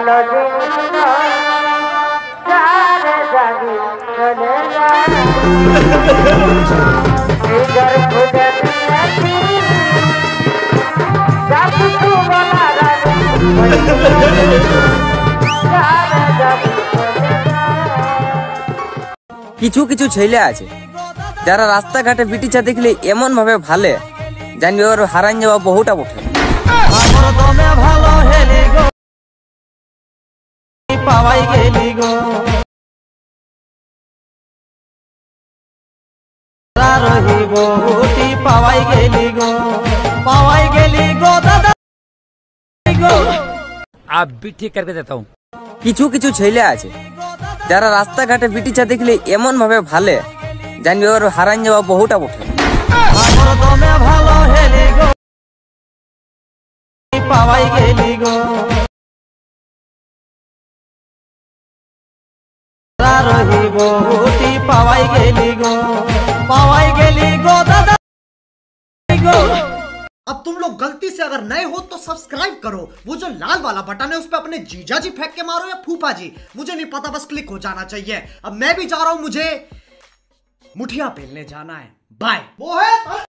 ভালো যারে জানি চলে নিজের খুঁজে কিছু কিছু ছেলে আছে যারা রাস্তাঘাটে বিটিচা দেখলে এমন ভাবে ভালে জানবি ওর হারান যাওয়া বহুটা বটে। পাওয়াই গেলি গো রহিব পাওয়াই গেলি গো দাদা গো। आप भी ठीक करके देता हूँ। কিছু কিছু ছেলে আছে যারা রাস্তাঘাটে বিটিচা দেখলে এমন ভাবে ভালে জানবি ওর হারান যাওয়া বহুটা বটে। ভালো হেলি গো পাওয়াই গেলি গো রহিব পাওয়াই গেলি গো দাদা গো। अब तुम लोग गलती से अगर नए हो तो सब्सक्राइब करो, वो जो लाल वाला बटन है उस पे अपने जीजा जी फेंक के मारो या फूफा जी, मुझे नहीं पता, बस क्लिक हो जाना चाहिए। अब मैं भी जा रहा हूं, मुझे मुठिया पेलने जाना है। बाय।